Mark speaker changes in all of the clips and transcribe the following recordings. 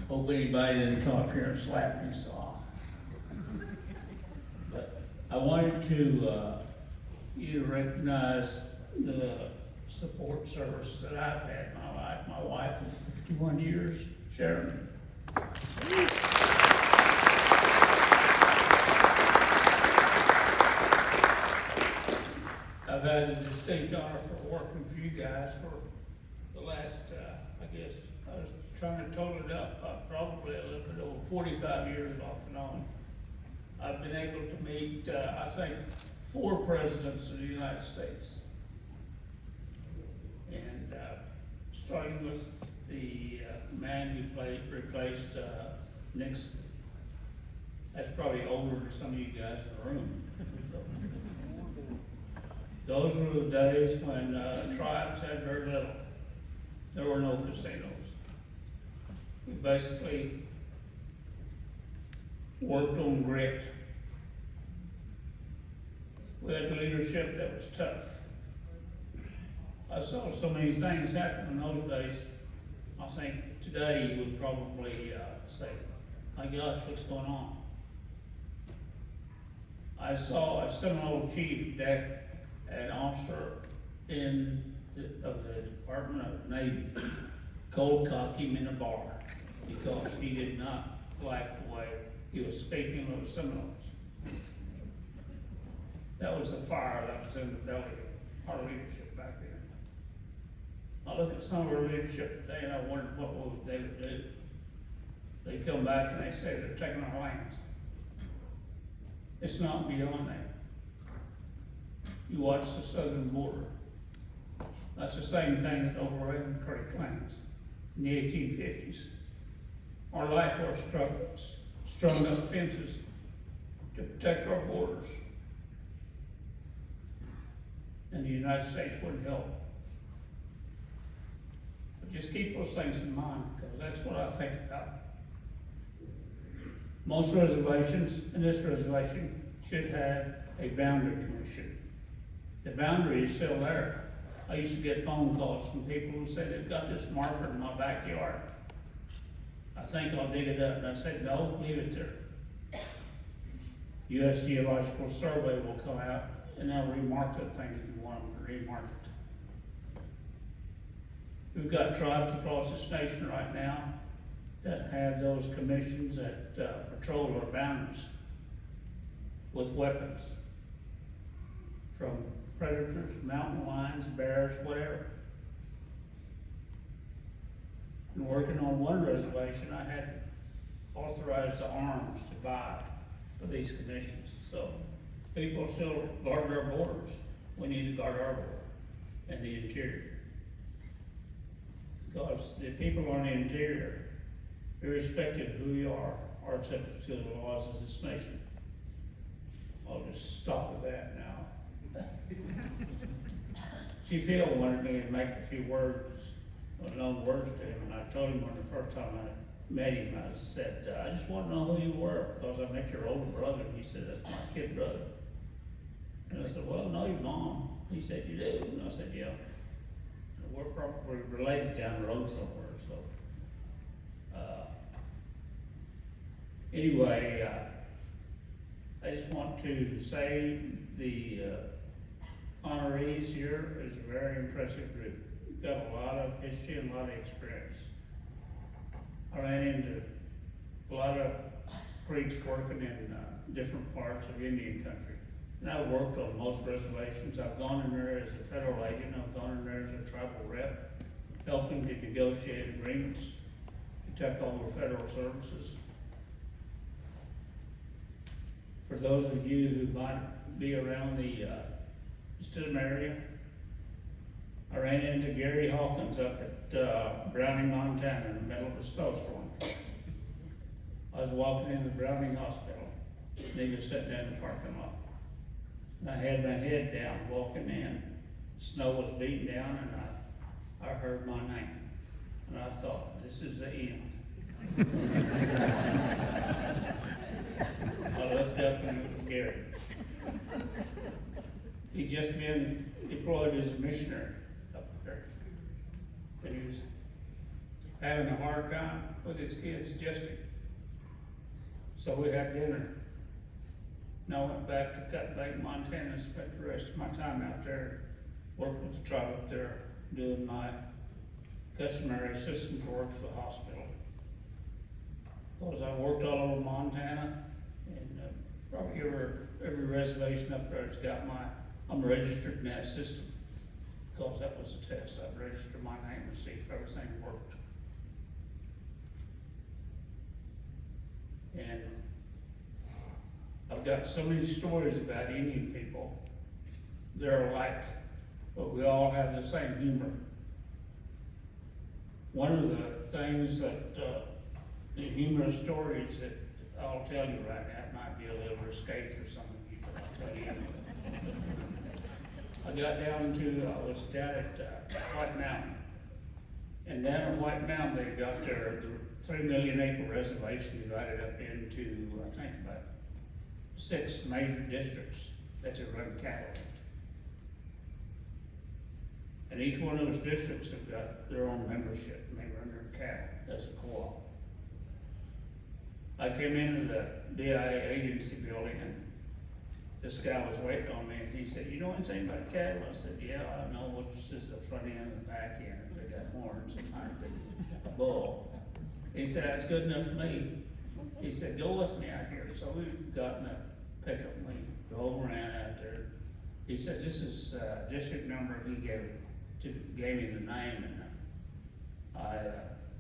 Speaker 1: Hope anybody didn't come up here and slap me, so. But I wanted to, either recognize the support service that I've had in my life. My wife is 51 years, Sharon. I've had the distinct honor for working for you guys for the last, I guess, I was trying to total it up, probably a little bit over 45 years off and on. I've been able to meet, I think, 4 presidents of the United States. And starting with the man who replaced Nixon. That's probably older than some of you guys in the room. Those were the days when tribes had very little. There were no casinos. We basically worked on grit. We had leadership that was tough. I saw so many things happen in those days. I think today you would probably say, my gosh, what's going on? I saw a Seminole chief deck an officer of the Department of Navy cold cock him in a bar because he did not like the way he was speaking of the Seminoles. That was the fire that was in the belly of our leadership back then. I look at some of our leadership today and I wonder what they would do. They come back and they say they're taking our lands. It's not beyond that. You watch the southern border. That's the same thing that overran Creek lands in the 1850s. Our light horse strung up fences to protect our borders. And the United States wouldn't help. But just keep those things in mind, because that's what I think about. Most reservations, and this reservation, should have a boundary commission. The boundary is still there. I used to get phone calls from people who said, they've got this marker in my backyard. I think I'll dig it up. And I said, no, leave it there. U.S. Geological Survey will come out and they'll remark that thing if you want them to remark it. We've got tribes across this nation right now that have those commissions that patrol our boundaries with weapons from predators, mountain lions, bears, whatever. And working on one reservation, I had authorized the arms to buy for these commissions. So people still guard our borders. We need to guard our border and the interior. Because the people on the interior, irrespective of who you are subject to the laws of this nation. I'll just stop with that now. Chief Hill wanted me to make a few words, unknown words to him, and I told him when the first time I met him, I said, I just want to know who you were, because I met your older brother. And he said, that's my kid brother. And I said, well, no, your mom. He said, you do? And I said, yeah. And we're probably related down the road somewhere, so. Anyway, I just want to say the honorees here is a very impressive group. We've got a lot of history and a lot of experience. I ran into a lot of Creeks working in different parts of Indian country. And I've worked on most reservations. I've gone in there as a federal agent. I've gone in there as a tribal rep, helping to negotiate agreements to take over federal services. For those of you who might be around the Stidham area, I ran into Gary Hawkins up at Browning, Montana in the middle of a snowstorm. I was walking into Browning Hospital, and he was sitting there in the parking lot. And I had my head down walking in. The snow was beating down, and I heard my name. And I thought, this is the end. I looked up and it was Gary. He'd just been deployed as a missionary up there. And he was having a hard time with his kids adjusting. So we had dinner. And I went back to Cut Bank, Montana, and spent the rest of my time out there, worked with the tribe up there, doing my customary systems work for the hospital. Because I worked all over Montana, and probably every reservation up there has got I'm registered in that system. Because that was a test, I'd register my name and see if everything worked. And I've got so many stories about Indian people. They're alike, but we all have the same humor. One of the things that, the humorous stories that I'll tell you right now, it might be a little risque for some of you, but I'll tell you anyway. I was down at White Mountain. And down at White Mountain, they've got the 3 million acre reservation divided up into, I think, about 6 major districts that they run cattle in. And each one of those districts have got their own membership, and they run their cattle as a co-op. I came into the BIA agency building, and this guy was waiting on me, and he said, "You know anything about cattle?" I said, "Yeah, I know what's just the front end and the back end, if they got horns and a bull." He said, "That's good enough for me." He said, "Go with me out here." So we got in a pickup, and we drove around out there. He said, "This is district number." He gave me the name, and I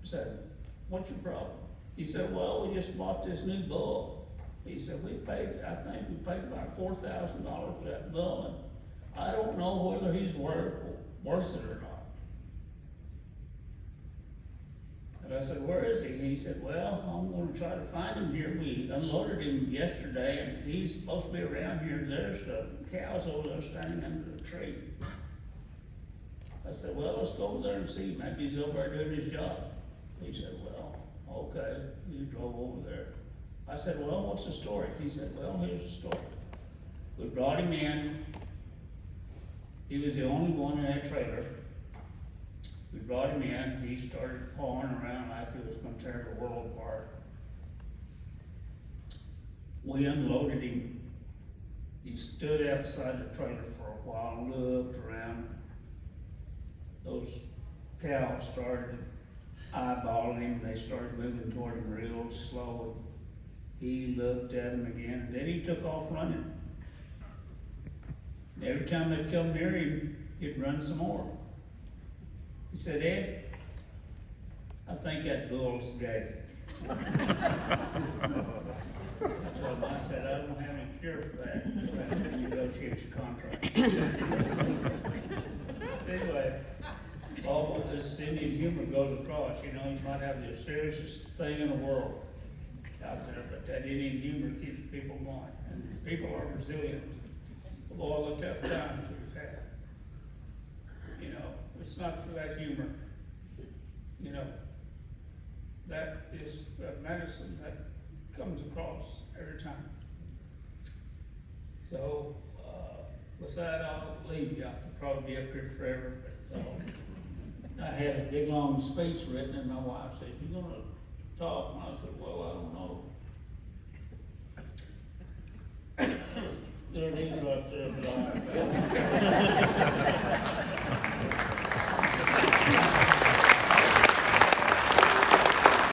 Speaker 1: said, "What's your problem?" He said, "Well, we just bought this new bull." He said, I think we paid about $4,000 for that bull, and I don't know whether he's worth it or not. And I said, "Where is he?" And he said, "Well, I'm gonna try to find him here. We unloaded him yesterday, and he's supposed to be around here. There's cows over there standing under the tree." I said, "Well, let's go over there and see. Maybe he's over there doing his job." He said, "Well, okay." He drove over there. I said, "Well, what's the story?" He said, "Well, here's the story. We brought him in. He was the only one in that trailer. We brought him in. He started pawing around like he was going to tear the world apart. We unloaded him. He stood outside the trailer for a while and looked around. Those cows started eyeballing him. They started moving toward him real slow. He looked at him again, and then he took off running. And every time they'd come near him, he'd run some more. He said, "Ed, I think that bull's gay." I told him, I said, "I don't have any cure for that. So I have to negotiate your contract." Anyway, all of this Indian humor goes across. You know, you might have the seriousest thing in the world out there, but that Indian humor keeps people going, and people are resilient of all the tough times we've had. You know, it's not for that humor. You know, that is a medicine that comes across every time. So, with that, I'll leave you. I could probably be up here forever, but I had a big long speech written, and my wife said, "You gonna talk?" And I said, "Well, I don't know." There it is right there, but